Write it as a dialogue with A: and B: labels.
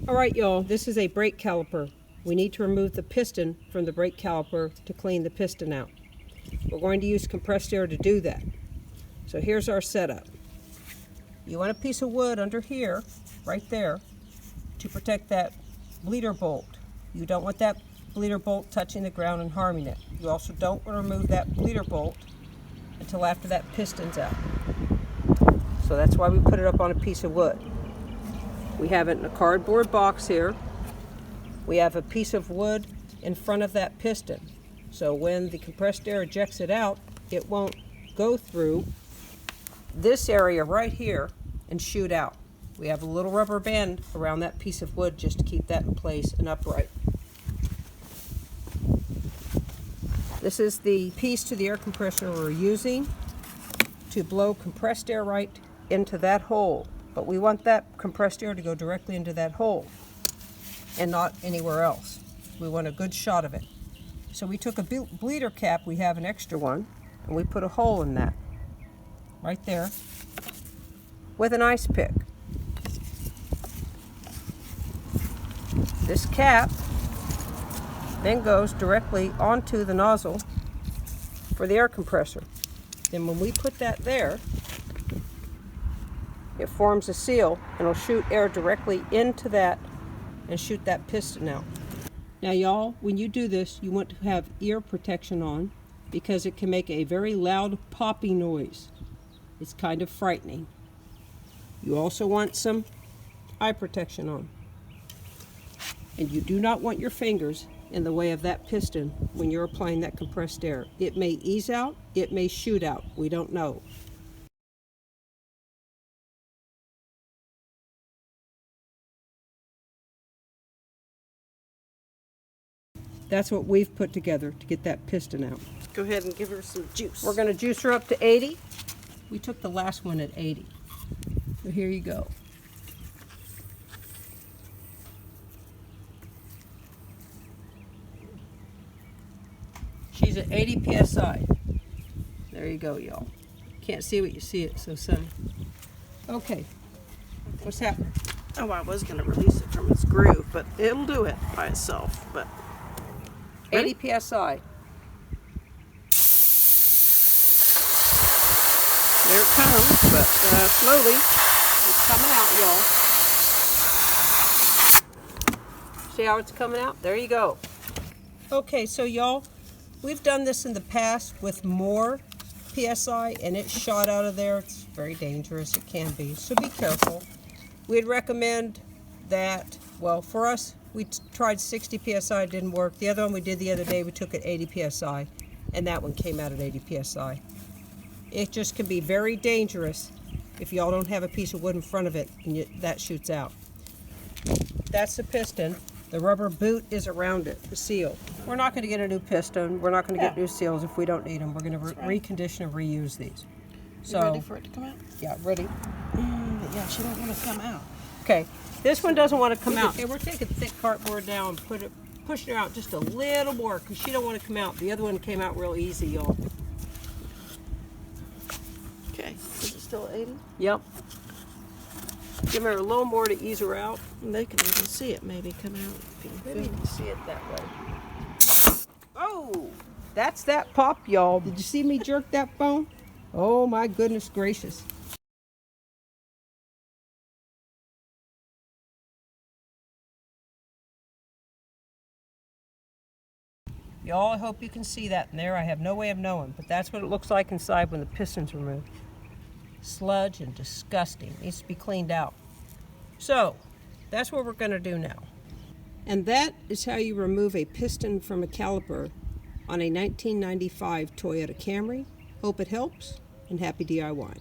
A: Alright y'all, this is a brake caliper. We need to remove the piston from the brake caliper to clean the piston out. We're going to use compressed air to do that. So here's our setup. You want a piece of wood under here, right there, to protect that bleeder bolt. You don't want that bleeder bolt touching the ground and harming it. You also don't want to remove that bleeder bolt until after that piston's out. So that's why we put it up on a piece of wood. We have it in a cardboard box here. We have a piece of wood in front of that piston. So when the compressed air ejects it out, it won't go through this area right here and shoot out. We have a little rubber band around that piece of wood just to keep that in place and upright. This is the piece to the air compressor we're using to blow compressed air right into that hole. But we want that compressed air to go directly into that hole and not anywhere else. We want a good shot of it. So we took a bleeder cap, we have an extra one, and we put a hole in that, right there, with an ice pick. This cap then goes directly onto the nozzle for the air compressor. Then when we put that there, it forms a seal and it'll shoot air directly into that and shoot that piston out. Now y'all, when you do this, you want to have ear protection on because it can make a very loud popping noise. It's kind of frightening. You also want some eye protection on. And you do not want your fingers in the way of that piston when you're applying that compressed air. It may ease out, it may shoot out, we don't know. That's what we've put together to get that piston out.
B: Go ahead and give her some juice.
A: We're going to juice her up to 80. We took the last one at 80. So here you go. She's at 80 psi. There you go, y'all. Can't see what you see it so sunny. Okay, what's happening?
B: Oh, I was going to release it from its groove, but it'll do it by itself. But
A: 80 psi.
B: There it comes, but slowly.
A: It's coming out, y'all. See how it's coming out? There you go. Okay, so y'all, we've done this in the past with more PSI and it shot out of there. It's very dangerous, it can be, so be careful. We'd recommend that, well, for us, we tried 60 PSI, didn't work. The other one we did the other day, we took at 80 PSI, and that one came out at 80 PSI. It just can be very dangerous if y'all don't have a piece of wood in front of it and that shoots out. That's the piston. The rubber boot is around it, the seal. We're not going to get a new piston. We're not going to get new seals if we don't need them. We're going to recondition and reuse these.
B: So, you ready for it to come out?
A: Yeah, ready.
B: Yeah, she don't want to come out.
A: Okay, this one doesn't want to come out. Okay, we're taking thick cardboard now and pushing her out just a little more because she don't want to come out. The other one came out real easy, y'all.
B: Okay, is it still 80?
A: Yep. Give her a little more to ease her out.
B: And they can even see it maybe come out.
A: Maybe you can see it that way. Oh, that's that pop, y'all. Did you see me jerk that bone? Oh my goodness gracious. Y'all, I hope you can see that in there. I have no way of knowing, but that's what it looks like inside when the piston's removed. Sludge and disgusting. Needs to be cleaned out. So, that's what we're going to do now. And that is how you remove a piston from a caliper on a 1995 Toyota Camry. Hope it helps, and happy DIY.